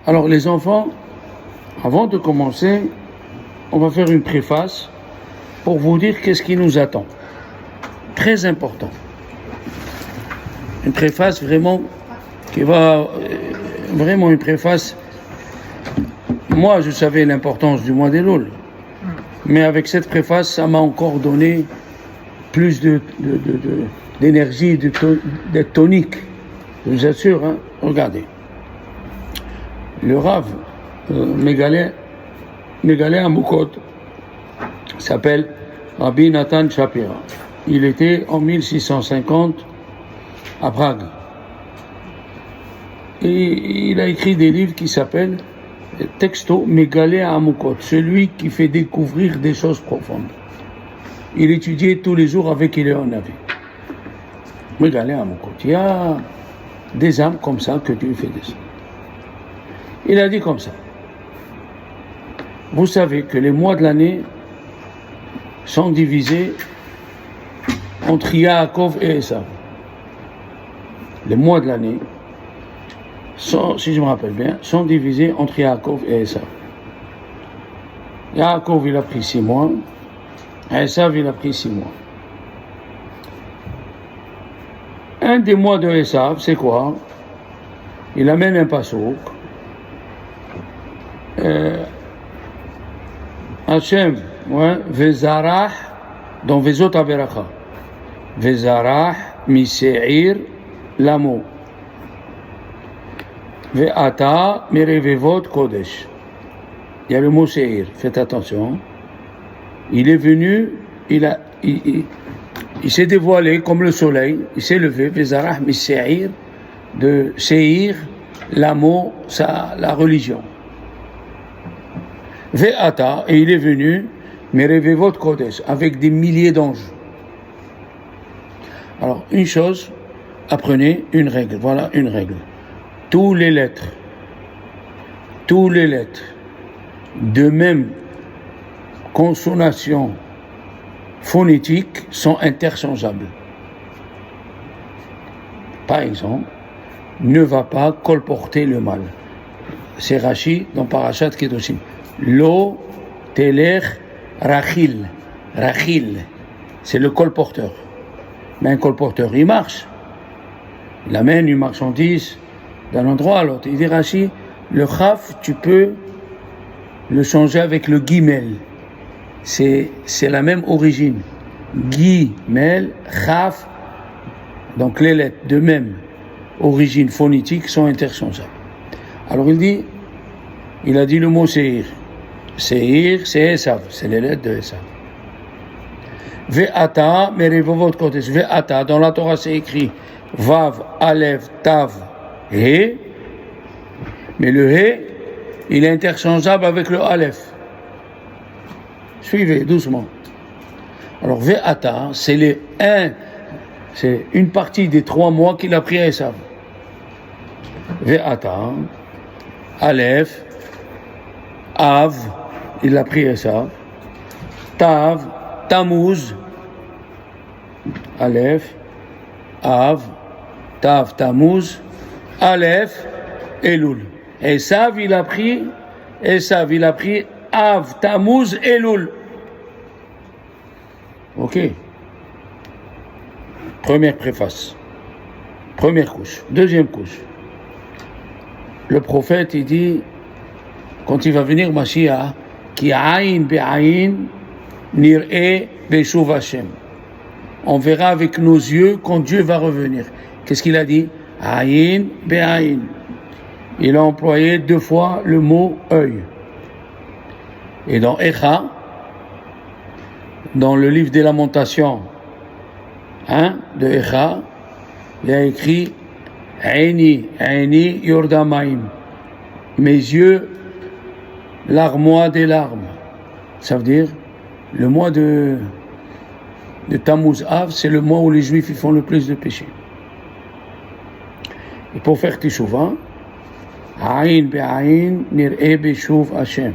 Alors les enfants, avant de commencer, on va faire une préface pour vous dire qu'est-ce qui nous attend. Très important. Une préface vraiment qui va... Vraiment une préface... Moi, je savais l'importance du mois d'Elul. Mais avec cette préface, ça m'a encore donné plus d'énergie, de tonique. Je vous assure, hein? Regardez. Le Rav Megalé Amoukot s'appelle Rabbi Nathan Shapira. Il était en 1650 à Prague. Et il a écrit des livres qui s'appellent Texto Megalé Amoukot, celui qui fait découvrir des choses profondes. Il étudiait tous les jours avec Eliyahu Hanavi. Megalé Amoukot. Il y a des âmes comme ça que Dieu fait descendre. Il a dit comme ça. Vous savez que les mois de l'année sont divisés entre Yaakov et Esav. Les mois de l'année, si je me rappelle bien, sont divisés entre Yaakov et Esav. Yaakov, il a pris 6 mois. Esav, il a pris 6 mois. Un des mois de Esav, c'est quoi? Il amène un passouk. Hachem, Vezarah, dans Vezot Averacha. Vezarah, Miseir, Lamo. Ve'ata, Merevevot, Kodesh. Il y a le mot Seir, faites attention. Il est venu, il s'est dévoilé comme le soleil, il s'est levé, Vezarah, Miseir, de Seir, Lamo, la religion. Ve'ata, et il est venu, Merevevot Kodesh, avec des milliers d'anges. Alors, une chose, apprenez une règle, voilà une règle. Tous les lettres, de même consonation phonétique, sont interchangeables. Par exemple, ne va pas colporter le mal. C'est Rashi dans Parashat Kedoshim. Lo teler rachil. Rachil, c'est le colporteur. Mais un colporteur, il marche. Il amène une marchandise d'un endroit à l'autre. Il dit Rashi, le chaf, tu peux le changer avec le guimel. C'est la même origine. Guimel, chaf, donc les lettres de même origine phonétique sont interchangeables. Alors il a dit le mot Seir. Seir, c'est Esav, c'est les lettres de Esav. Ve'ata, merevovot kodesh. Ve'ata, dans la Torah c'est écrit Vav, Alev, Tav, He. Mais le He, il est interchangeable avec le Aleph. Suivez doucement. Alors Ve'ata, c'est une partie des 3 mois qu'il a pris à Esav. Ve'ata, Aleph, Av, il a pris Esav. Tav, Tammuz, Aleph, Av, Tav, Tammuz, Aleph, Elul. Esav, il a pris Av, Tammuz, Elul. Ok. Première préface. Première couche. Deuxième couche. Le prophète, il dit, quand il va venir Mashiach, Ki aïn be'aïn, nir'e be'shuv Hashem. On verra avec nos yeux quand Dieu va revenir. Qu'est-ce qu'il a dit? Aïn be'aïn. Il a employé 2 fois le mot œil. Et dans Echa, dans le livre des Lamentations, de Echa, il a écrit Aini Yordamaim. Mes yeux, l'armoire des larmes. Ça veut dire, le mois de Tammuz Av, c'est le mois où les Juifs ils font le plus de péchés. Et pour faire Teshuvah, Aïn be'aïn nir'e be'shuv Hashem.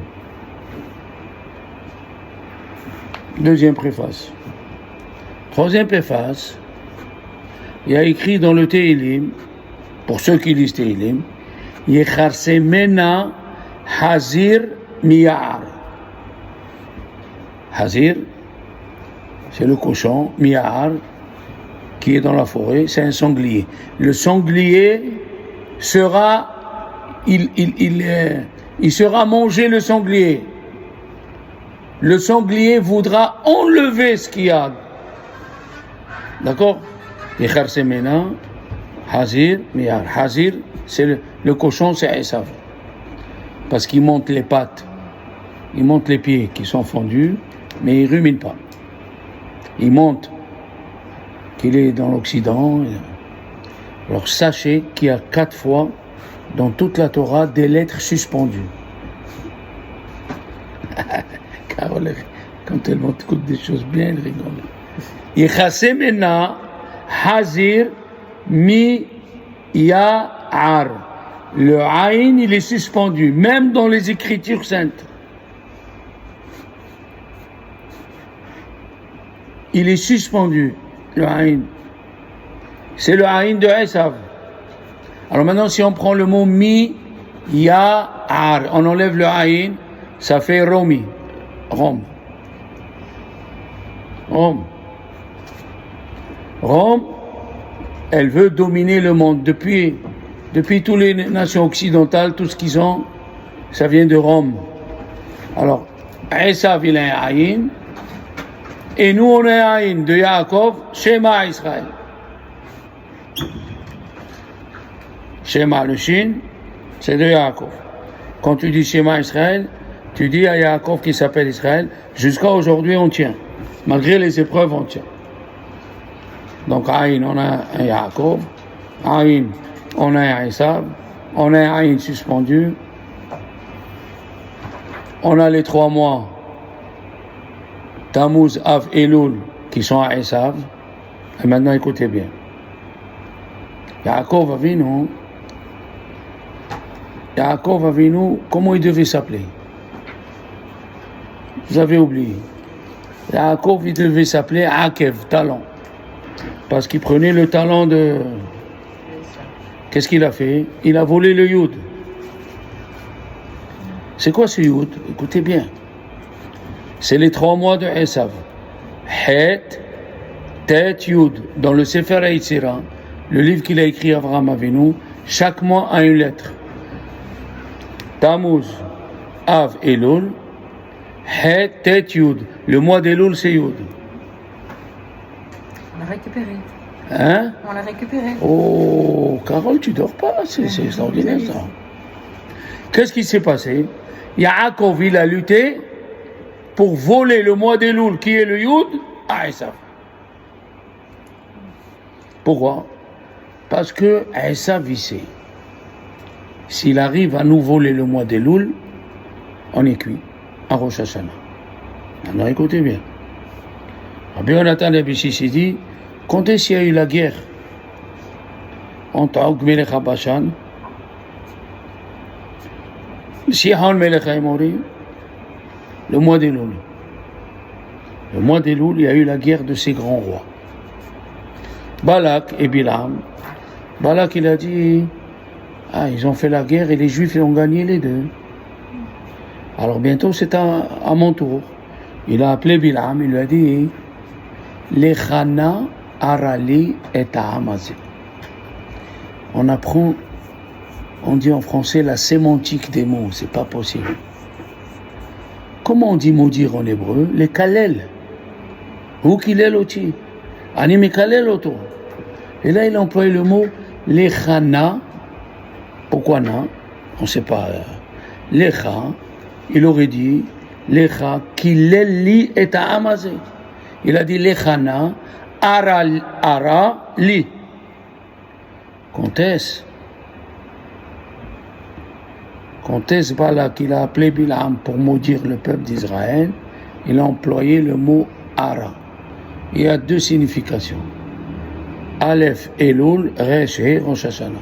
Deuxième préface. Troisième préface, il y a écrit dans le Tehillim, pour ceux qui lisent Tehillim, Yecharsemena hazir miyar. Hazir, c'est le cochon, miyar, qui est dans la forêt, c'est un sanglier. Le sanglier sera, il sera mangé, le sanglier. Le sanglier voudra enlever ce qu'il y a. D'accord? Yecharsemena hazir miyar. Hazir, c'est le cochon, c'est Esav. Parce qu'il monte les pattes, il monte les pieds qui sont fendus, mais il ne rumine pas. Il monte qu'il est dans l'Occident. Alors sachez qu'il y a 4 fois dans toute la Torah des lettres suspendues. Carole, quand elle m'écoute des choses bien, elle rigole. Yecharsemena hazir mi ya'ar. Le Aïn, il est suspendu, même dans les Écritures saintes. Il est suspendu, le Aïn. C'est le Aïn de Esav. Alors maintenant, si on prend le mot mi, ya'ar, on enlève le Aïn, ça fait Romi, Rome. Rome, elle veut dominer le monde. Depuis toutes les nations occidentales, tout ce qu'ils ont, ça vient de Rome. Alors, Esav, il a un Aïn, et nous, on a un Aïn de Yaakov, Shema Israël. Shema, le Shin, c'est de Yaakov. Quand tu dis Shema Israël, tu dis à Yaakov qui s'appelle Israël, jusqu'à aujourd'hui, on tient. Malgré les épreuves, on tient. Donc, Aïn, on a un Yaakov, Aïn, on a un Esav, on a un Aïn suspendu, on a les 3 mois, Tammuz, Av, Elul, qui sont à Esav. Et maintenant, écoutez bien. Yaakov Avinu, comment il devait s'appeler? Vous avez oublié. Yaakov, il devait s'appeler Akev, talent. Parce qu'il prenait le talent de... Qu'est-ce qu'il a fait? Il a volé le Yud. C'est quoi ce Yud? Écoutez bien. C'est les 3 mois de Esav. Het, Tet, Yud. Dans le Sefer Yetzira, le livre qu'il a écrit Avraham Avinu, chaque mois a une lettre. Tammuz, Av, Elul. Het, Tet, Yud. Le mois d'Elul, c'est Yud. On l'a récupéré. Hein? On l'a récupéré. Oh, Carole, tu dors pas, c'est extraordinaire ça. Qu'est-ce qui s'est passé? Yaakov, il a lutté pour voler le mois d'Elul, qui est le Yud, à Esav. Pourquoi? Parce que Esav, il sait. S'il arrive à nous voler le mois d'Elul, on est cuit, à Rosh Hashanah. Alors écoutez bien. Rabbi Yonatan Lebishis dit, quand est-ce qu'il y a eu la guerre entre Og Melech HaBashan, Sihon Melech HaEmori, le mois d'Elul. Le mois d'Elul, il y a eu la guerre de ces grands rois. Balak et Bilam. Balak, il a dit, ils ont fait la guerre et les Juifs ont gagné les deux. Alors bientôt, c'est à mon tour. Il a appelé Bilam, il lui a dit, Lechana Arali et Ahamazi. On apprend, on dit en français la sémantique des mots, c'est pas possible. Comment on dit maudire en hébreu? Les kalel. Ou kilel oti. Anime kalel oto. Et là, il a employé le mot lechana. Pourquoi na? On ne sait pas. Lecha, il aurait dit lecha kileli et Ahamazi. Il a dit lechana ara li. Quand est-ce Balak qu'il a appelé Bilam pour maudire le peuple d'Israël, il a employé le mot ara. Il y a 2 significations. Aleph, Elul, Resh, He, Rosh Hashanah.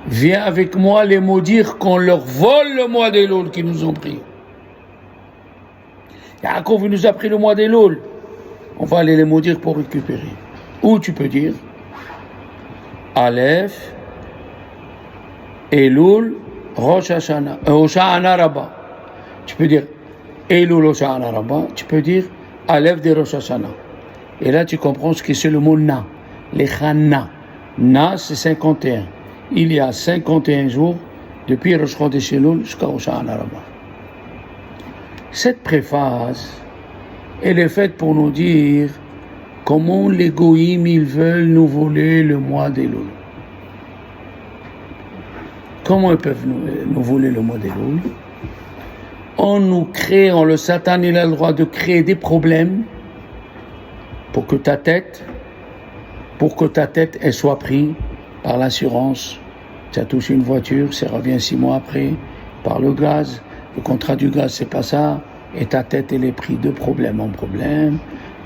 Viens avec moi les maudire qu'on leur vole le mois d'Elul qu'ils nous ont pris. Yaakov nous a pris le mois d'Elul. On va aller les maudire pour récupérer. Ou tu peux dire Aleph, Elul, Rosh Hashanah, Hosha'ana Rabbah. Tu peux dire Elul, Hosha'ana Rabbah. Tu peux dire Aleph de Rosh Hashanah. Et là, tu comprends ce que c'est le mot Na. Les Chana. Na, c'est 51. Il y a 51 jours depuis Rosh Chodesh Elul jusqu'à Hosha'ana Rabbah. Cette préface, elle est faite pour nous dire comment les goïms, ils veulent nous voler le mois d'Elul. Comment ils peuvent nous voler le mois d'Elul? Le Satan, il a le droit de créer des problèmes pour que ta tête, elle soit prise par l'assurance. Tu as touché une voiture, ça revient 6 mois après, par le gaz. Le contrat du gaz, c'est pas ça. Et ta tête, elle est prise de problème en problème.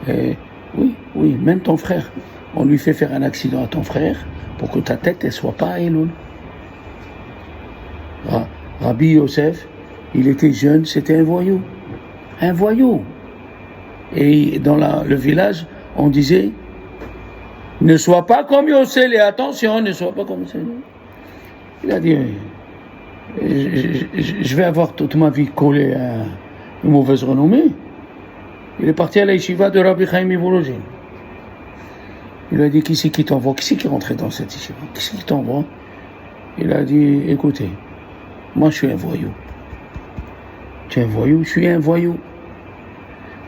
Et oui, même ton frère. On lui fait faire un accident à ton frère pour que ta tête, elle soit pas à Elul. Rabbi Yosef, il était jeune, c'était un voyou. Un voyou. Et dans le village, on disait, ne sois pas comme Yosef, et attention, ne sois pas comme Yosef. Il a dit, je vais avoir toute ma vie collé à une mauvaise renommée. Il est parti à la yeshiva de Rabbi Chaim Mivolozhin. Il lui a dit, qui c'est qui t'envoie? Qui c'est qui est rentré dans cette yeshiva? Qui c'est qui t'envoie? Il a dit, écoutez, moi je suis un voyou. Tu es un voyou? Je suis un voyou.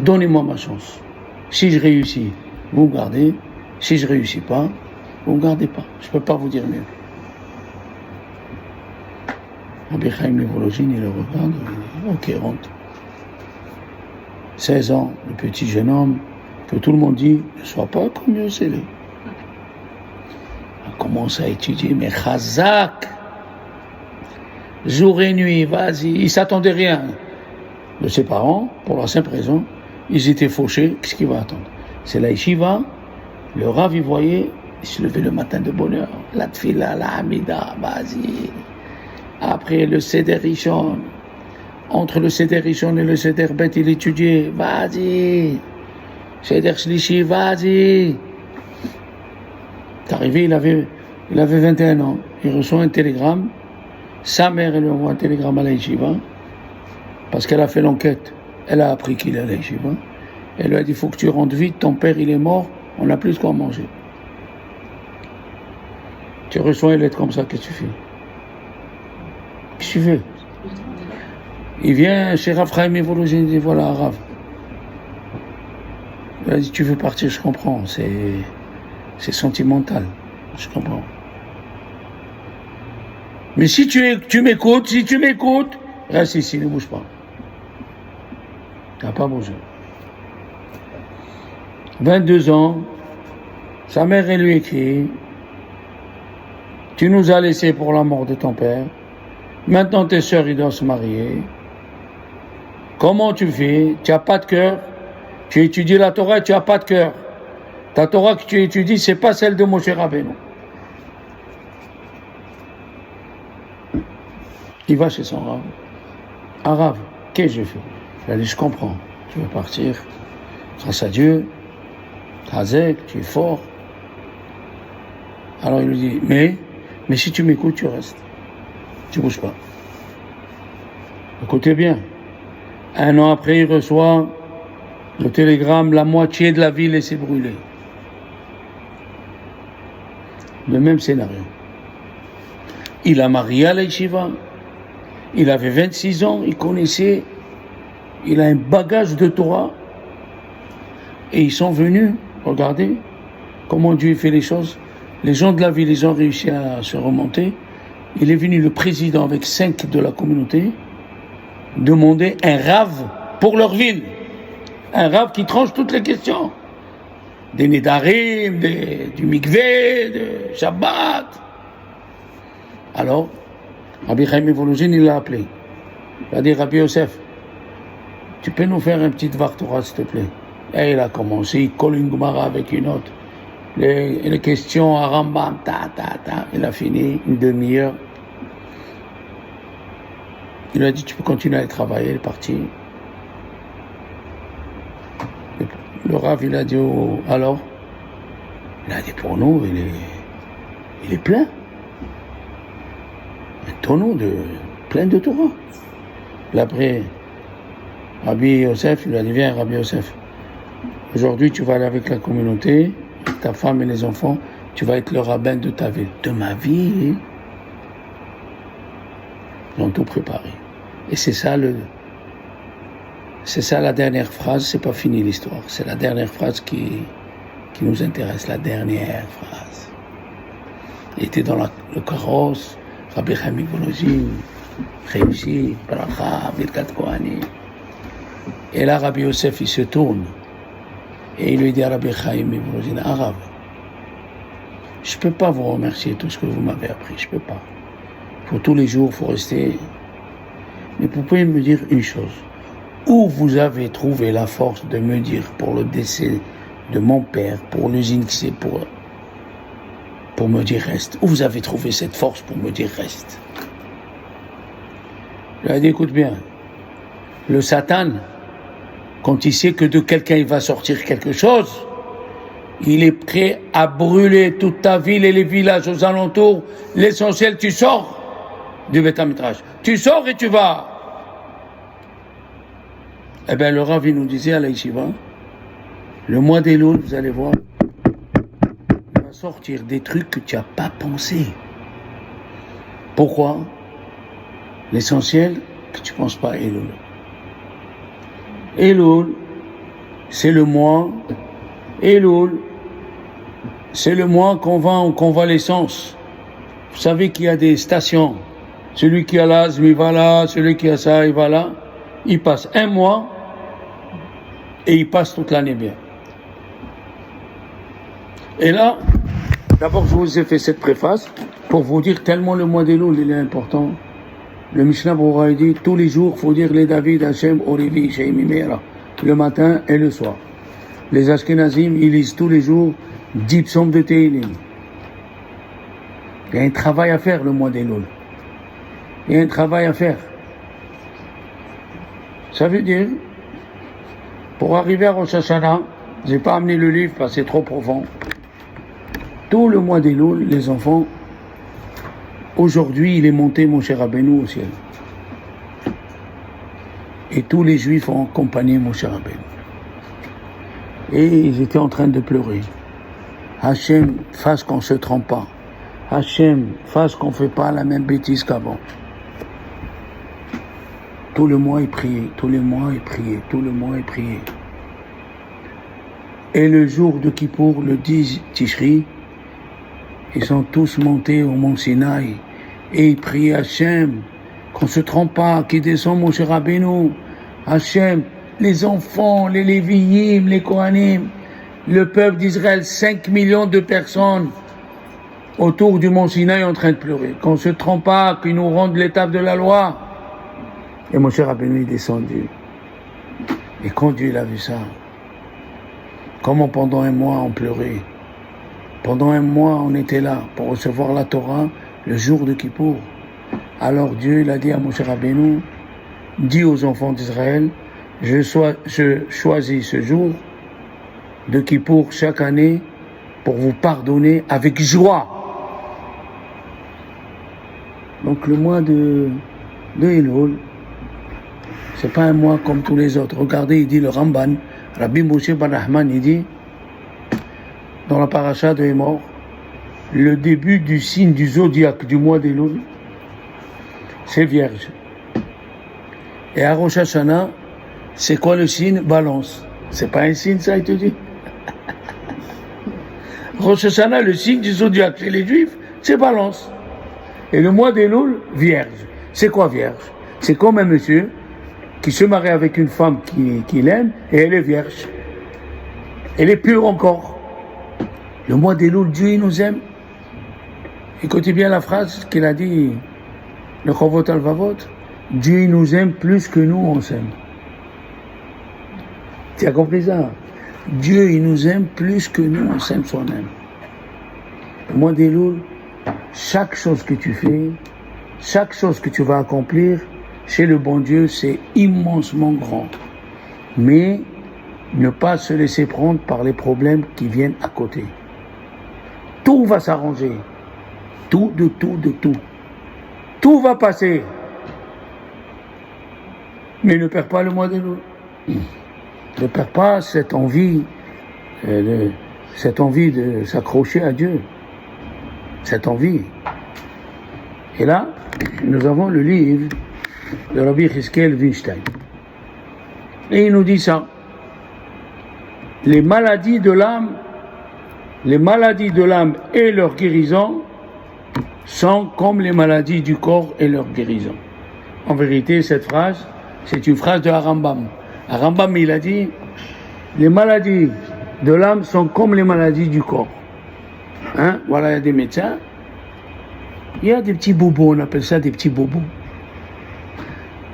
Donnez-moi ma chance. Si je réussis, vous me gardez. Si je réussis pas, vous me gardez pas. Je peux pas vous dire mieux. Rabbi Chaim Mivolozhin, il le regarde, il dit, ok, rentre. 16 ans, le petit jeune homme, que tout le monde dit, ne sois pas comme Yosef. On commence à étudier, mais Chazak, jour et nuit, vas-y, il ne s'attendait rien de ses parents, pour la simple raison, ils étaient fauchés, qu'est-ce qu'il va attendre? C'est la yeshiva, le Rav, il voyait, il se levait le matin de bonne heure, la tfila, la hamida, vas-y. Après le Seder Rishon, entre le Seder Rishon et le Seder Bet, il étudiait, vas-y. Seder Shlishi, vas-y. C'est arrivé, il avait 21 ans, il reçoit un télégramme, sa mère, elle lui envoie un télégramme à la yeshiva, parce qu'elle a fait l'enquête, elle a appris qu'il est à la yeshiva, elle lui a dit, il faut que tu rentres vite, ton père il est mort, on n'a plus de quoi manger. Tu reçois une lettre comme ça, qu'est-ce que tu fais? Qu'est-ce que tu fais? Il vient chez Rav Chaim Mivolozhin, il dit, voilà Rav. Il a dit, tu veux partir, je comprends, c'est sentimental, je comprends. Mais si tu m'écoutes, reste ici, ne bouge pas. Tu n'as pas bougé. 22 ans, sa mère, elle lui écrit, tu nous as laissés pour la mort de ton père, maintenant tes sœurs, ils doivent se marier. Comment tu fais? Tu n'as pas de cœur. Tu étudies la Torah et tu n'as pas de cœur. Ta Torah que tu étudies, ce n'est pas celle de Moshe Rabbeinu. Il va chez son Rav. Ah Rav, qu'est-ce que je fais? Il a dit, je comprends. Tu veux partir. Grâce à Dieu. Hazek, tu es fort. Alors il lui dit, mais si tu m'écoutes, tu restes. Tu ne bouges pas. Écoutez bien. 1 an après, il reçoit le télégramme, la moitié de la ville s'est brûlée. Le même scénario. Il a marié à la yeshiva. Il avait 26 ans, il connaissait, il a un bagage de Torah. Et ils sont venus, regardez comment Dieu fait les choses. Les gens de la ville, ils ont réussi à se remonter. Il est venu le président avec 5 de la communauté demander un rave pour leur ville. Un rave qui tranche toutes les questions. Des Nedarim, du Mikveh, de Shabbat. Alors, Rabbi Chaim Mivolozhin, il l'a appelé. Il a dit, Rabbi Yosef, tu peux nous faire un petit Dvar Torah, s'il te plaît? Et il a commencé, il colle une Gemara avec une autre. Les questions à Rambam, il a fini une demi-heure. Il a dit, tu peux continuer à travailler, il est parti. Le Rav, il a dit, alors? Il a dit, pour nous, il est plein. Un tonneau plein de Torah. Là, après, Rabbi Yosef, il a dit, viens Rabbi Yosef, aujourd'hui tu vas aller avec la communauté, ta femme et les enfants, tu vas être le rabbin de ta ville. De ma vie, ils ont tout préparé. Et c'est ça la dernière phrase, c'est pas fini l'histoire, c'est la dernière phrase qui nous intéresse, la dernière phrase. Il était dans le carrosse, Rabbi Chaim Volozhin, réussi, Bracha, Birkat Kohanim. Et là, Rabbi Yosef, il se tourne et il lui dit à Rabbi Chaim Volozhin, Arabe, je ne peux pas vous remercier tout ce que vous m'avez appris, je ne peux pas. Pour tous les jours, il faut rester. Mais vous pouvez me dire une chose. Où vous avez trouvé la force de me dire pour le décès de mon père, pour l'usine qui c'est pour me dire reste? Où vous avez trouvé cette force pour me dire reste? Il a dit, écoute bien, le Satan, quand il sait que de quelqu'un il va sortir quelque chose, il est prêt à brûler toute ta ville et les villages aux alentours. L'essentiel, tu sors du Beth Midrash. Tu sors et tu vas. Eh bien, le Rav, il nous disait à la Yeshiva, le mois d'Elul, vous allez voir, il va sortir des trucs que tu n'as pas pensé. Pourquoi? L'essentiel, que tu ne penses pas à Elul. Elul, c'est le mois. Elul, c'est le mois qu'on vend en convalescence. Vous savez qu'il y a des stations. Celui qui a l'asthme, il va là. Celui qui a ça, il va là. Il passe un mois et il passe toute l'année bien. Et là, d'abord, je vous ai fait cette préface pour vous dire tellement le mois d'Elul, il est important. Le Mishnah Berurah dit, tous les jours, il faut dire les David, Hashem, Orivi, Sheimi Meira, le matin et le soir. Les Ashkenazim, ils lisent tous les jours 10 psaumes de Tehillim. Il y a un travail à faire le mois d'Elul. Il y a un travail à faire. Ça veut dire, pour arriver à Rosh Hashanah, je n'ai pas amené le livre parce que c'est trop profond. Tout le mois d'Elul, les enfants, aujourd'hui il est monté Moshe Rabbeinu au ciel. Et tous les Juifs ont accompagné Moshe Rabbeinu. Et ils étaient en train de pleurer. Hachem, fasse qu'on ne se trompe pas. Hachem, fasse qu'on ne fait pas la même bêtise qu'avant. Tout le mois, ils priaient, tout le mois, ils priaient, tout le mois, ils priaient. Et le jour de Kippour, le 10 Tishri, ils sont tous montés au mont Sinaï et ils prient Hachem, qu'on ne se trompe pas, qu'il descend Moshe Rabbeinu. Hachem, les enfants, les Lévi'im, les Kohanim, le peuple d'Israël, 5 millions de personnes autour du mont Sinaï en train de pleurer. Qu'on ne se trompe pas, qu'ils nous rendent l'étape de la loi. Et Moshe Rabbeinu est descendu. Et quand Dieu a vu ça, comment pendant un mois on pleurait, pendant un mois on était là pour recevoir la Torah le jour de Kippour. Alors Dieu il a dit à Moshe Rabbeinu, dis aux enfants d'Israël, je choisis ce jour de Kippour chaque année pour vous pardonner avec joie. Donc le mois de Elul, c'est pas un mois comme tous les autres. Regardez, il dit le Ramban, Rabbi Moshe Bar Nachman, il dit, dans la paracha de Hémor, le début du signe du zodiaque du mois d'Elul, c'est Vierge. Et à Rosh Hashanah, c'est quoi le signe? Balance. C'est pas un signe, ça, il te dit? Rosh Hashanah, le signe du zodiaque chez les Juifs, c'est Balance. Et le mois d'Elul, Vierge. C'est quoi Vierge? C'est comme un monsieur qui se marie avec une femme qu'il aime et elle est vierge. Elle est pure encore. Le mois d'Elul, Dieu il nous aime. Écoutez bien la phrase qu'il a dit, le Chovot Alvavot, Dieu il nous aime plus que nous on s'aime. Tu as compris ça? Dieu il nous aime plus que nous on s'aime soi-même. Le mois d'Elul, chaque chose que tu fais, chaque chose que tu vas accomplir, chez le bon Dieu, c'est immensement grand. Mais ne pas se laisser prendre par les problèmes qui viennent à côté. Tout va s'arranger. Tout, de tout, de tout. Tout va passer. Mais ne perds pas le mois d'Elul. Ne perds pas cette envie de s'accrocher à Dieu. Cette envie. Et là, nous avons le livre de Rabbi Chizkiel Weinstein. Et il nous dit ça. Les maladies de l'âme et leur guérison sont comme les maladies du corps et leur guérison. En vérité, cette phrase, c'est une phrase de Harambam. Harambam, il a dit, les maladies de l'âme sont comme les maladies du corps. Voilà, il y a des médecins. Il y a des petits bobos, on appelle ça des petits bobos.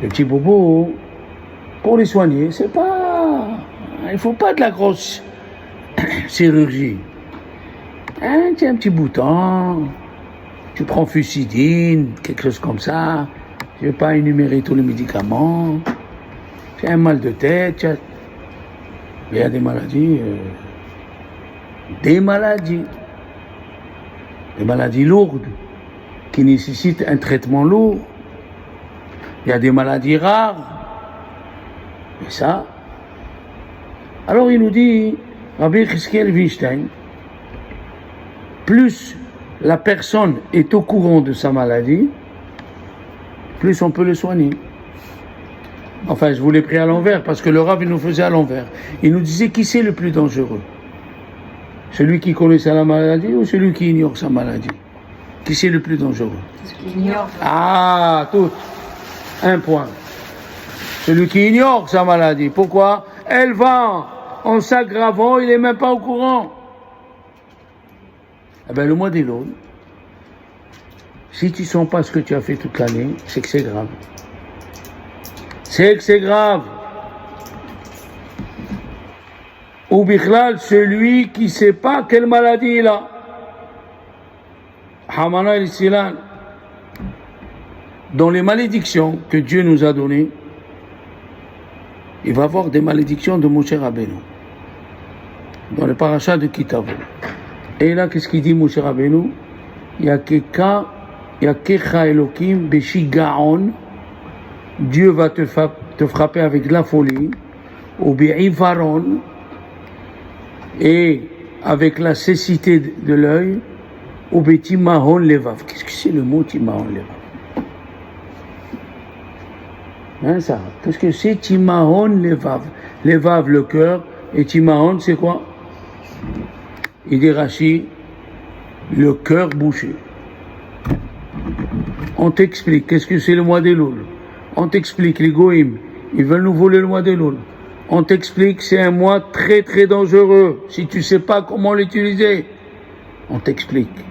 Les petits bobos, pour les soigner, c'est pas... Il ne faut pas de la grosse chirurgie. Tu as un petit bouton, tu prends fusidine, quelque chose comme ça. Je ne vais pas énumérer tous les médicaments. Tu as un mal de tête. Il y a des maladies. Des maladies lourdes qui nécessitent un traitement lourd. Il y a des maladies rares. Et ça. Alors il nous dit, Rabbi Chizkiel Weinstein, plus la personne est au courant de sa maladie, plus on peut le soigner. Enfin, je vous l'ai pris à l'envers, parce que le Rav, il nous faisait à l'envers. Il nous disait qui c'est le plus dangereux? Celui qui connaît sa maladie ou celui qui ignore sa maladie? Qui c'est le plus dangereux? Celui qui ignore. Ah, tout. Un point. Celui qui ignore sa maladie. Pourquoi? Elle va en s'aggravant, il n'est même pas au courant. Eh bien, le mois d'Elul, si tu ne sens pas ce que tu as fait toute l'année, c'est que c'est grave. C'est que c'est grave. Ou bichlal, celui qui ne sait pas quelle maladie il a. Hamana el-Silan. Dans les malédictions que Dieu nous a données, il va y avoir des malédictions de Moshe Rabbeinu. Dans le parachat de Kitavo. Et là, qu'est-ce qu'il dit Moshe Rabbeinu? Yakecha Elokim Beshigaon. Dieu va te frapper avec la folie. Ou Be'ivaron. Et avec la cécité de l'œil. Ou Be'timahon Levav. Qu'est-ce que c'est le mot Timahon Levav? Ça. Qu'est-ce que c'est Timahon Levav? Levav, le cœur. Et Timahon, c'est quoi? Il dit Rashi, le cœur bouché. On t'explique, qu'est-ce que c'est le mois d'Elul? On t'explique, les goïms, ils veulent nous voler le mois d'Elul. On t'explique, c'est un mois très très dangereux, si tu ne sais pas comment l'utiliser. On t'explique.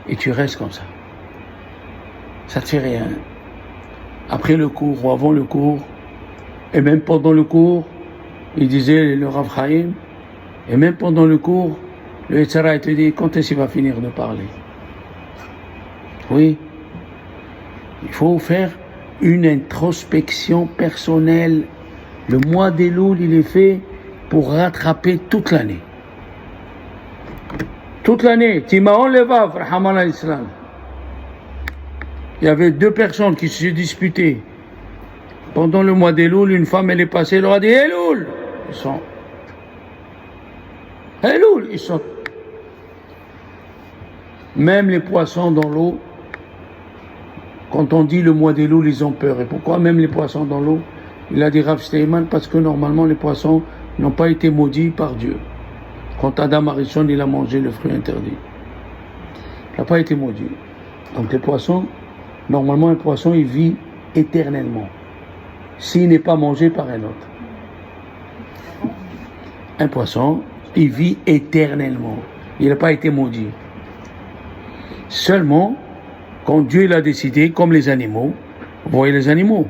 Et tu restes comme ça. Ça ne te fait rien. Après le cours ou avant le cours, et même pendant le cours, il disait le Rav Chaim, et même pendant le cours, le Yetzara te dit, quand est-ce qu'il va finir de parler? Oui. Il faut faire une introspection personnelle. Le mois d'Elul, il est fait pour rattraper toute l'année. Toute l'année. Timahon Levav, Rahman al-Islam. Il y avait deux personnes qui se disputaient. Pendant le mois d'Elul, une femme, elle est passée, elle leur a dit, Elul! Ils sont... Elul! Ils sont... Même les poissons dans l'eau, quand on dit le mois d'Elul, ils ont peur. Et pourquoi même les poissons dans l'eau? Il a dit Rav Steinman, parce que normalement les poissons n'ont pas été maudits par Dieu. Quand Adam Arishon, il a mangé le fruit interdit. Il n'a pas été maudit. Donc les poissons, normalement un poisson, il vit éternellement. S'il n'est pas mangé par un autre. Un poisson, il vit éternellement. Il n'a pas été maudit. Seulement, quand Dieu l'a décidé, comme les animaux, vous voyez les animaux,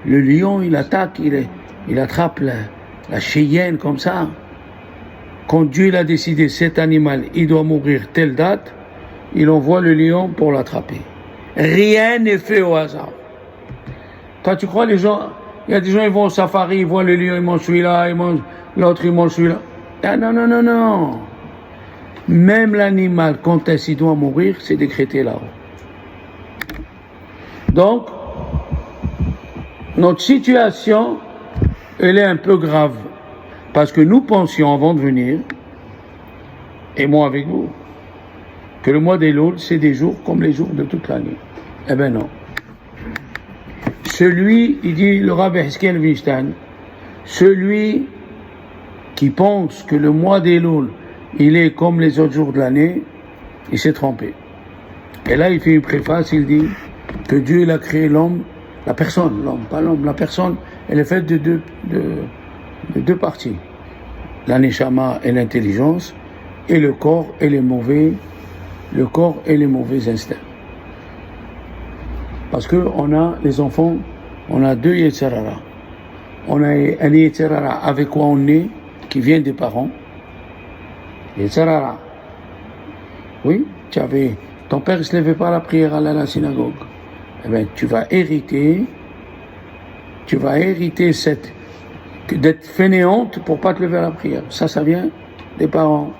le lion, il attaque, il attrape la cheyenne comme ça. Quand Dieu l'a décidé, cet animal, il doit mourir telle date, il envoie le lion pour l'attraper. Rien n'est fait au hasard. Toi, tu crois les gens, il y a des gens, ils vont au safari, ils voient le lion, ils mangent celui-là, ils mangent l'autre, ils mangent celui-là. Ah non, non, non, non. Même l'animal, quand il doit mourir, c'est décrété là-haut. Donc, notre situation, elle est un peu grave. Parce que nous pensions avant de venir, et moi avec vous, que le mois d'Elul, c'est des jours comme les jours de toute l'année. Eh bien non. Celui, il dit le Rabbi Hizkiel Weinstein, celui qui pense que le mois d'Elul, il est comme les autres jours de l'année, il s'est trompé. Et là, il fait une préface, il dit que Dieu, il a créé l'homme, la personne, l'homme, pas l'homme, la personne, elle est faite de deux parties. La neshama et l'intelligence, et le corps et les mauvais instincts. Parce que on a, les enfants, on a deux Yetzirara. On a un Yetzirara avec quoi on est, qui vient des parents. Yetzirara. Oui, ton père ne se levait pas à la prière, aller à la synagogue. Eh bien, tu vas hériter d'être fainéante pour pas te lever à la prière. Ça vient des parents.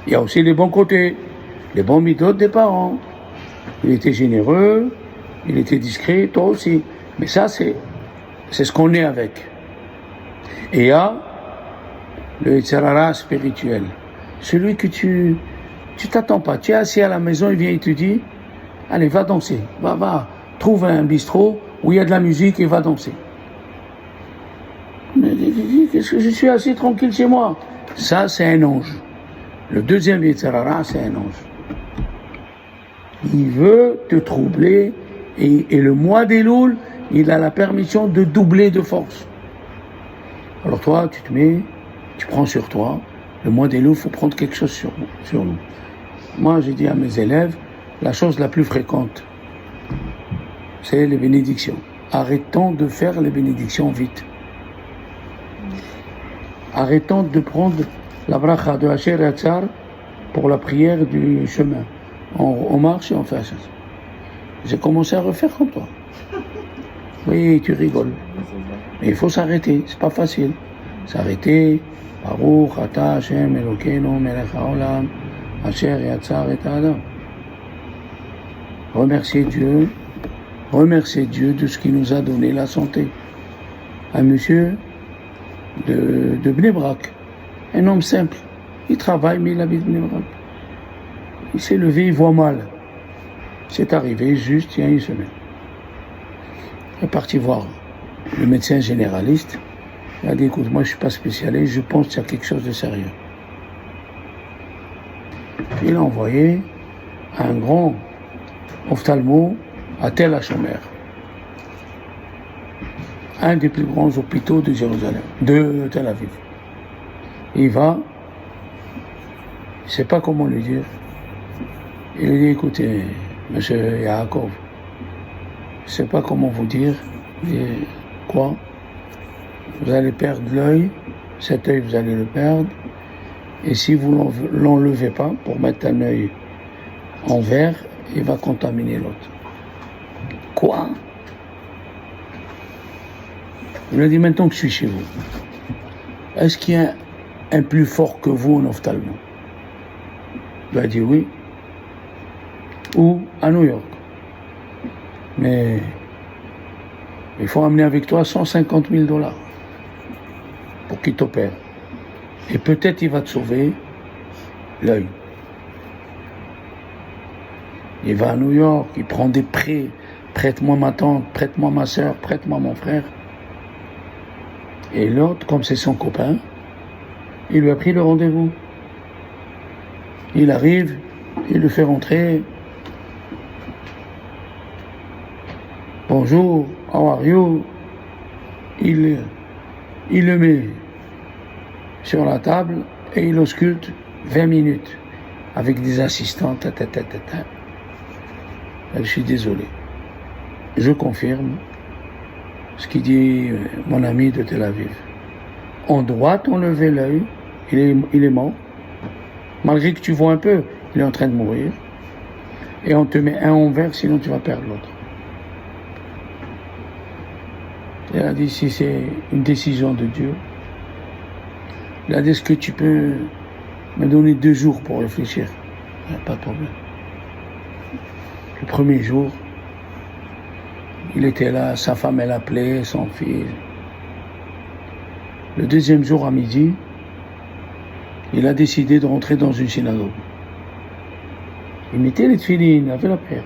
Il y a aussi les bons côtés, les bons méthodes des parents. Il était généreux, il était discret, toi aussi. Mais ça, c'est ce qu'on est avec. Et il y a le Yetzirara spirituel. Celui que tu t'attends pas. Tu es assis à la maison, il vient et te dit, allez, va danser. Va, trouve un bistrot où il y a de la musique et va danser. Mais qu'est-ce que je suis assis tranquille chez moi? Ça, c'est un ange. Le deuxième Yetzirara, c'est un ange. Il veut te troubler et le mois d'Elul, il a la permission de doubler de force. Alors toi, tu prends sur toi. Le mois d'Elul, il faut prendre quelque chose sur nous. Moi, j'ai dit à mes élèves, la chose la plus fréquente, c'est les bénédictions. Arrêtons de faire les bénédictions vite. Arrêtons de prendre la bracha de Asher Yatzar pour la prière du chemin. On marche et on fait ça. J'ai commencé à refaire comme toi. Oui, tu rigoles. Mais il faut s'arrêter, c'est pas facile. S'arrêter, Baruch Ata Hashem Elokeinu Melech HaOlam Asher Yatzar et Adam. Remercier Dieu de ce qu'il nous a donné la santé. Un monsieur de Bnei Brak, un homme simple, il travaille mais il habite Bnei Brak. Il s'est levé, il voit mal. C'est arrivé juste il y a une semaine. Il est parti voir le médecin généraliste. Il a dit, écoute, moi je ne suis pas spécialiste, je pense qu'il y a quelque chose de sérieux. Puis il a envoyé un grand ophtalmo à Tel HaShomer, un des plus grands hôpitaux de Jérusalem, de Tel Aviv. Il va, il ne sait pas comment lui dire. Il lui dit, écoutez, monsieur Yaakov, je ne sais pas comment vous dire. Il dit, quoi? Vous allez perdre l'œil, cet œil vous allez le perdre, et si vous l'enlevez pas pour mettre un œil en verre, il va contaminer l'autre. Quoi? Il a dit, maintenant que je suis chez vous, est-ce qu'il y a un plus fort que vous en ophtalmo? Il a dit oui. Ou à New York. Mais il faut amener avec toi $150,000 pour qu'il t'opère. Et peut-être il va te sauver l'œil. Il va à New York, il prend des prêts. Prête-moi ma tante, prête-moi ma soeur, prête-moi mon frère. Et l'autre, comme c'est son copain, il lui a pris le rendez-vous. Il arrive, il le fait rentrer. Bonjour, how are you? Il le met sur la table et il ausculte 20 minutes avec des assistants. Je suis désolé. Je confirme ce qu'il dit mon ami de Tel Aviv. On doit t'enlever l'œil, il est mort. Malgré que tu vois un peu, il est en train de mourir. Et on te met un en vert, sinon tu vas perdre l'autre. Il a dit, si c'est une décision de Dieu, il a dit, est-ce que tu peux me donner 2 jours pour réfléchir? Pas de problème. Le premier jour, Il était là, sa femme elle appelait, son fils. Le deuxième jour à midi, il a décidé de rentrer dans une synagogue. Il mettait les tefilines, il avait la prière.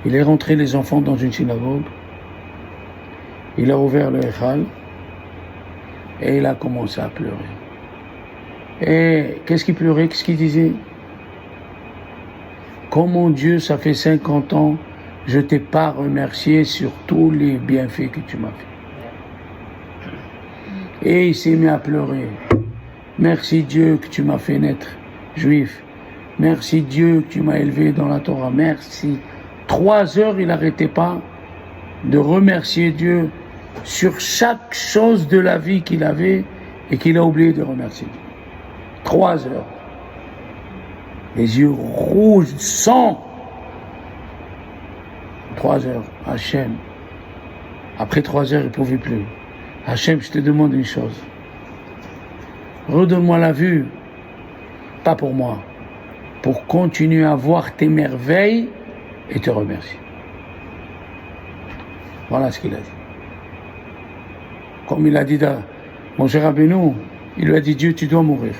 Il est rentré les enfants dans une synagogue. Il a ouvert le Echal et il a commencé à pleurer. Et qu'est-ce qu'il pleurait? Qu'est-ce qu'il disait? Comment Dieu, ça fait 50 ans, je t'ai pas remercié sur tous les bienfaits que tu m'as fait. Et il s'est mis à pleurer. Merci Dieu que tu m'as fait naître juif. Merci Dieu que tu m'as élevé dans la Torah. Merci. 3 heures, il n'arrêtait pas de remercier Dieu sur chaque chose de la vie qu'il avait et qu'il a oublié de remercier Dieu. 3 heures. Les yeux rouges, sang. 3 heures. Hachem. Après 3 heures, il ne pouvait plus. Hachem, je te demande une chose. Redonne-moi la vue. Pas pour moi. Pour continuer à voir tes merveilles et te remercier. Voilà ce qu'il a dit. Comme il a dit à mon cher Rabbeinu, il lui a dit, Dieu, tu dois mourir.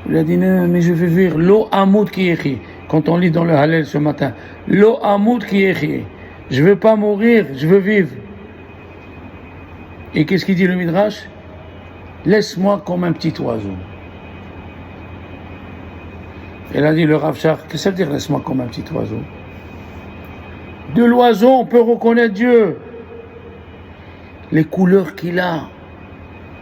Il a dit, non, mais je vais vivre. Lo hamoud ki yechi. Quand on lit dans le Hallel ce matin, Lo hamoud ki yechi. Je ne veux pas mourir, je veux vivre. Et qu'est-ce qu'il dit le Midrash? Laisse-moi comme un petit oiseau. Il a dit le Rav Shach, qu'est-ce que ça veut dire laisse-moi comme un petit oiseau? De l'oiseau, on peut reconnaître Dieu. Les couleurs qu'il a.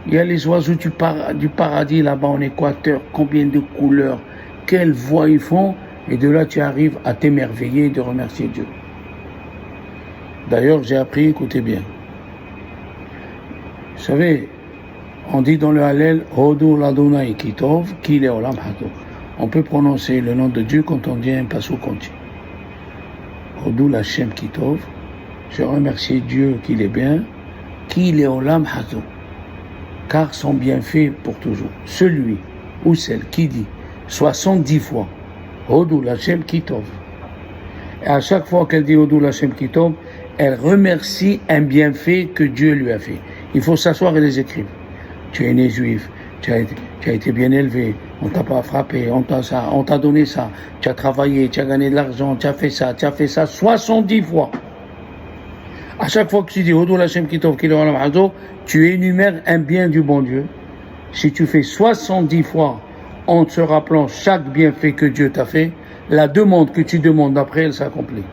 Il y a les oiseaux du paradis là-bas en Équateur. Combien de couleurs, quelles voix ils font. Et de là, tu arrives à t'émerveiller et de remercier Dieu. D'ailleurs, j'ai appris, écoutez bien. Vous savez, on dit dans le Hallel, Hodu l'Adonai kitov, ki leolam hado. On peut prononcer le nom de Dieu quand on dit un passouk entier. Hodu l'Hashem kitov. Je remercie Dieu qu'il est bien. Ki leolam hado. Car son bienfait pour toujours. Celui ou celle qui dit 70 fois Hodu l'Hashem kitov. Et à chaque fois qu'elle dit Hodu l'Hashem kitov, elle remercie un bienfait que Dieu lui a fait. Il faut s'asseoir et les écrire. Tu es né juif, tu as été bien élevé, on t'a pas frappé, on t'a donné ça, tu as travaillé, tu as gagné de l'argent, tu as fait ça 70 fois. À chaque fois que tu dis Hodu l'Hashem kitov ki leolam hado, tu énumères un bien du bon Dieu. Si tu fais 70 fois en te rappelant chaque bienfait que Dieu t'a fait, la demande que tu demandes après, elle s'accomplit.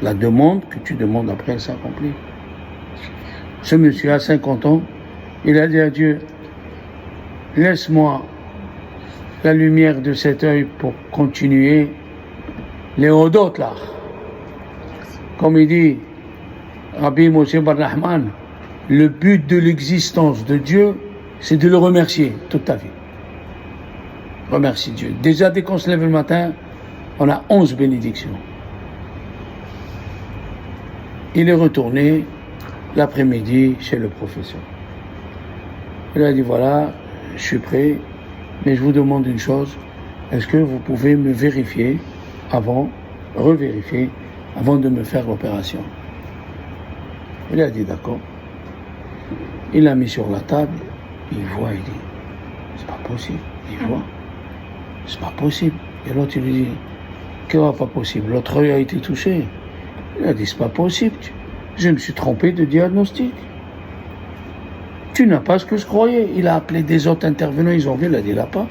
La demande que tu demandes après, elle s'accomplit. Ce monsieur a 50 ans, il a dit à Dieu, laisse-moi la lumière de cet œil pour continuer les Hodot là. Comme il dit Rabbi Moshe Bar Nachman, le but de l'existence de Dieu, c'est de le remercier toute ta vie. Remercie Dieu. Déjà, dès qu'on se lève le matin, on a 11 bénédictions. Il est retourné l'après-midi chez le professeur. Il a dit, voilà, je suis prêt, mais je vous demande une chose, est-ce que vous pouvez me vérifier revérifier, avant de me faire l'opération? Il a dit, d'accord. Il l'a mis sur la table, il voit, il dit, c'est pas possible, il voit, c'est pas possible. Et l'autre, il lui dit, qu'est-ce qui pas possible? L'autre œil a été touché. Il a dit, c'est pas possible, je me suis trompé de diagnostic. Tu n'as pas ce que je croyais. Il a appelé des autres intervenants, ils ont vu, il a dit, il n'a pas.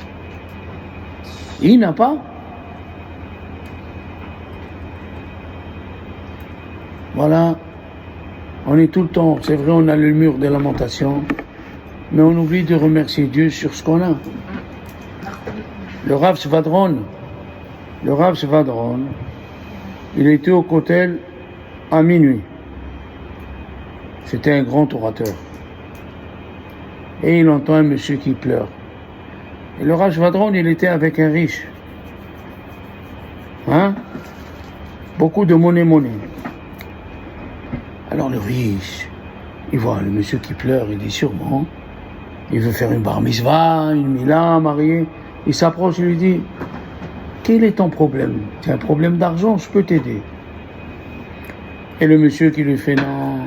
Il n'a pas. Voilà. On est tout le temps, c'est vrai, on a le mur des lamentations, mais on oublie de remercier Dieu sur ce qu'on a. Le Rav Svadron, il était au Kotel à minuit. C'était un grand orateur. Et il entend un monsieur qui pleure. Et le Rav Svadron, il était avec un riche. Beaucoup de monnaie. Alors le riche, il voit le monsieur qui pleure, il dit sûrement, il veut faire une bar mitzvah, une mila, mariée. Il s'approche et lui dit, quel est ton problème? Tu as un problème d'argent, je peux t'aider. Et le monsieur qui lui fait non,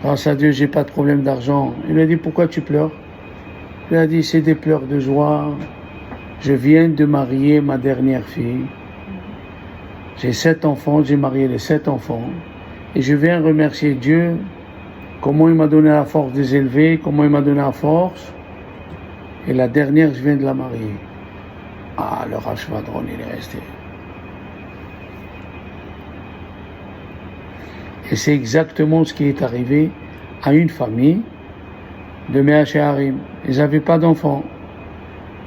grâce à Dieu, j'ai pas de problème d'argent. Il lui a dit, pourquoi tu pleures? Il lui a dit, c'est des pleurs de joie. Je viens de marier ma dernière fille. J'ai 7 enfants, j'ai marié les 7 enfants. Et je viens remercier Dieu, comment il m'a donné la force de les élever, comment il m'a donné la force. Et la dernière, je viens de la marier. Ah, le Rashvadron, il est resté. Et c'est exactement ce qui est arrivé à une famille de Mea Shearim. Ils n'avaient pas d'enfants.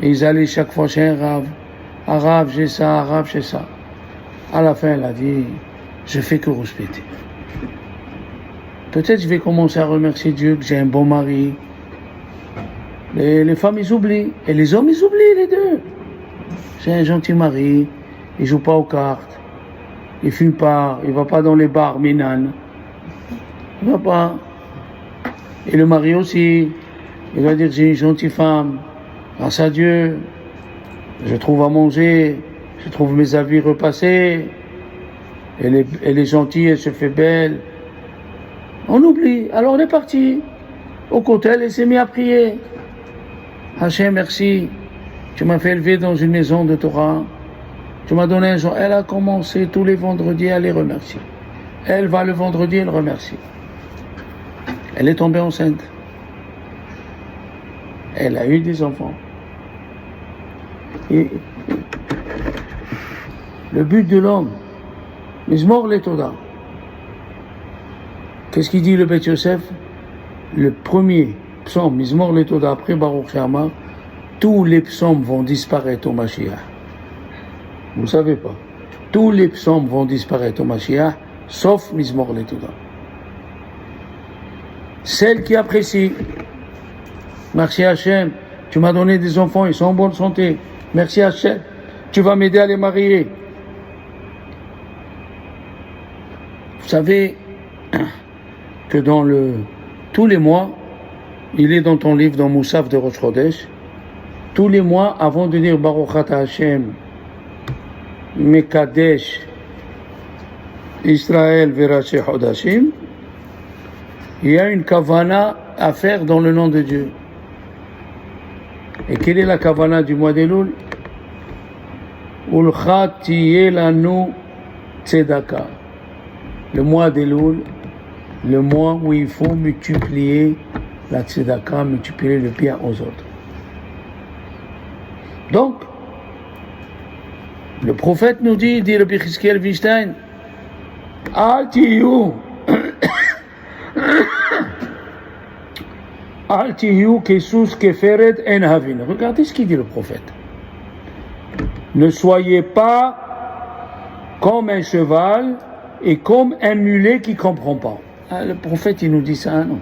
Et ils allaient chaque fois chez un Rav. Ah, Rav, j'ai ça, Rav, j'ai ça. À la fin, elle a dit, je fais que respecter. Peut-être je vais commencer à remercier Dieu que j'ai un bon mari. Les femmes, ils oublient. Et les hommes, ils oublient, les deux. J'ai un gentil mari. Il joue pas aux cartes. Il fume pas. Il va pas dans les bars minanes. Il va pas. Et le mari aussi. Il va dire, j'ai une gentille femme. Grâce à Dieu. Je trouve à manger. Je trouve mes avis repassés. Elle est gentille, elle se fait belle. On oublie. Alors on est parti. Au cotel, elle s'est mise à prier. Hachem, merci. Tu m'as fait élever dans une maison de Torah. Tu m'as donné un jour. Elle a commencé tous les vendredis à les remercier. Elle va le vendredi, elle remercie. Elle est tombée enceinte. Elle a eu des enfants. Et le but de l'homme, Mizmor Letoda. Qu'est-ce qu'il dit le Beth Yosef? Le premier psaume, Mizmor Letoda, après Baruch Shama, tous les psaumes vont disparaître au Mashiach. Vous ne savez pas. Tous les psaumes vont disparaître au Mashiach, sauf Mizmor Letoda. Celle qui apprécie. Merci Hachem, tu m'as donné des enfants, ils sont en bonne santé. Merci Hachem, tu vas m'aider à les marier. Vous savez que tous les mois, il est dans ton livre, dans Moussaf de Rosh Chodesh, tous les mois, avant de dire Baruch Ata Hashem, Mekadesh, Israël Veraché Hodashim, il y a une kavana à faire dans le nom de Dieu. Et quelle est la kavana du mois d'Elul? Ulcha tiye lanu tzedaka. Le mois d'Elul, le mois où il faut multiplier la tzedaka, multiplier le bien aux autres. Donc, le prophète nous dit Rabbi Chizkiel Weinstein, Al tiyu, Al tiyu kesus keferet en havin. Regardez ce qu'il dit le prophète. Ne soyez pas comme un cheval et comme un mulet qui ne comprend pas. Ah, le prophète, il nous dit ça, non?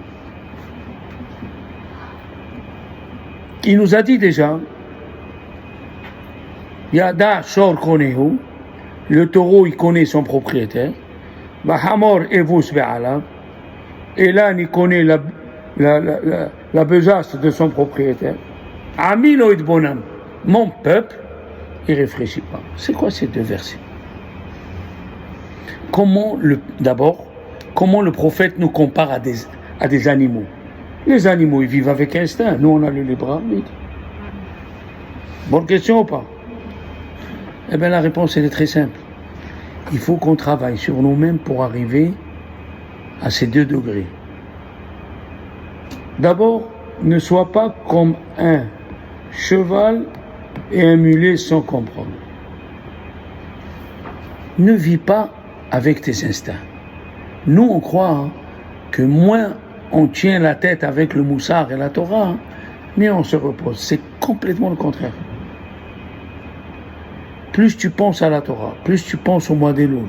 Il nous a dit déjà, Yada Shor Konehu, le taureau, il connaît son propriétaire, Bahamor Evus Be'alav, et là, il connaît la besace de son propriétaire. Amiloid Bonam, mon peuple, il ne réfléchit pas. C'est quoi ces deux versets? D'abord, comment le prophète nous compare à des animaux? Les animaux, ils vivent avec instinct. Nous, on a le libre arbitre. Bonne question ou pas? Eh bien, la réponse, elle est très simple. Il faut qu'on travaille sur nous-mêmes pour arriver à ces 2 degrés. D'abord, ne sois pas comme un cheval et un mulet sans comprendre. Ne vis pas avec tes instincts. Nous, on croit que moins on tient la tête avec le moussard et la Torah, mieux on se repose. C'est complètement le contraire. Plus tu penses à la Torah, plus tu penses au mois d'Elul.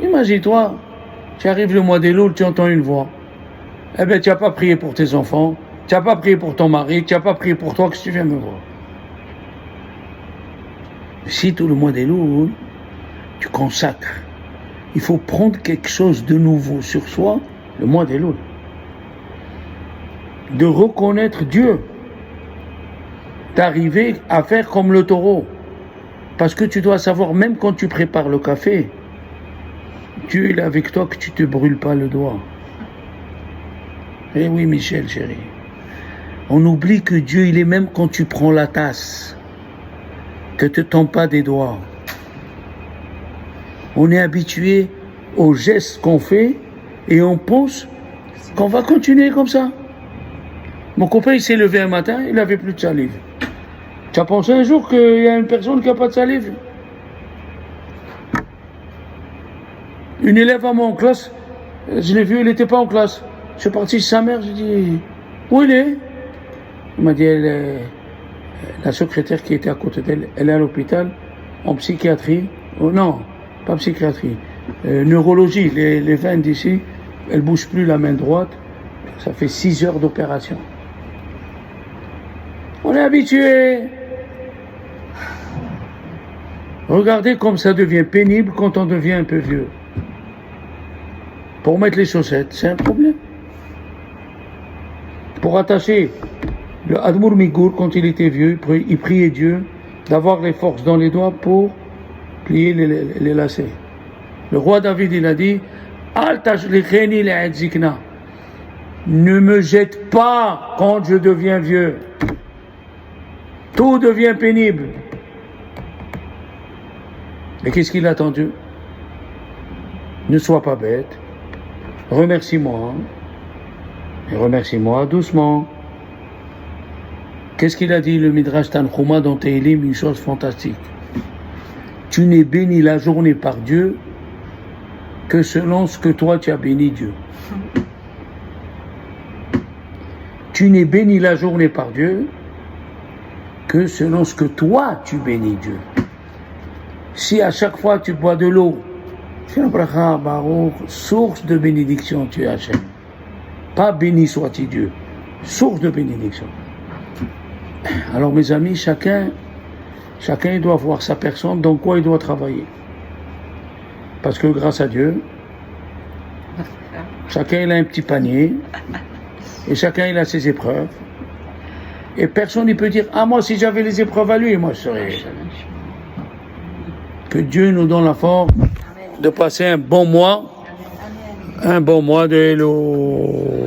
Imagine-toi, tu arrives le mois d'Elul, tu entends une voix. Eh bien, tu n'as pas prié pour tes enfants, tu n'as pas prié pour ton mari, tu n'as pas prié pour toi, que tu viens me voir. Si tout le mois d'Elul, tu consacres. Il faut prendre quelque chose de nouveau sur soi, le mois d'Elul. De reconnaître Dieu. D'arriver à faire comme le taureau. Parce que tu dois savoir, même quand tu prépares le café, Dieu il est avec toi que tu ne te brûles pas le doigt. Eh oui, Michel, chérie. On oublie que Dieu, il est même quand tu prends la tasse, que tu ne tombes pas des doigts. On est habitué aux gestes qu'on fait et on pense qu'on va continuer comme ça. Mon copain, il s'est levé un matin, il n'avait plus de salive. Tu as pensé un jour qu'il y a une personne qui n'a pas de salive? Une élève à moi en classe, je l'ai vue, elle n'était pas en classe. Je suis parti chez sa mère, j'ai dit, où il est? Il m'a dit, la secrétaire qui était à côté d'elle, elle est à l'hôpital, en psychiatrie. Oh, non, pas psychiatrie. Neurologie, les veines d'ici, elles ne bougent plus la main droite. Ça fait 6 heures d'opération. On est habitué. Regardez comme ça devient pénible quand on devient un peu vieux. Pour mettre les chaussettes, c'est un problème. Pour attacher le Admour Migour, quand il était vieux, il priait Dieu d'avoir les forces dans les doigts pour plier les lacets. Le roi David, il a dit, ne me jette pas quand je deviens vieux. Tout devient pénible. Et qu'est-ce qu'il a attendu? Ne sois pas bête. Remercie-moi. Et remercie-moi doucement. Qu'est-ce qu'il a dit le Midrash Tanchuma dans Tehillim? Une chose fantastique. Tu n'es béni la journée par Dieu que selon ce que toi tu as béni Dieu. Tu n'es béni la journée par Dieu que selon ce que toi tu bénis Dieu. Si à chaque fois tu bois de l'eau, fais un bracha, baruch, source de bénédiction tu es Hachem. Pas béni soit-il Dieu, source de bénédiction. Alors mes amis, chacun il doit voir sa personne, dans quoi il doit travailler. Parce que grâce à Dieu, chacun il a un petit panier, et chacun il a ses épreuves. Et personne ne peut dire, ah moi si j'avais les épreuves à lui, moi je serais... Que Dieu nous donne la force de passer un bon mois de Elul.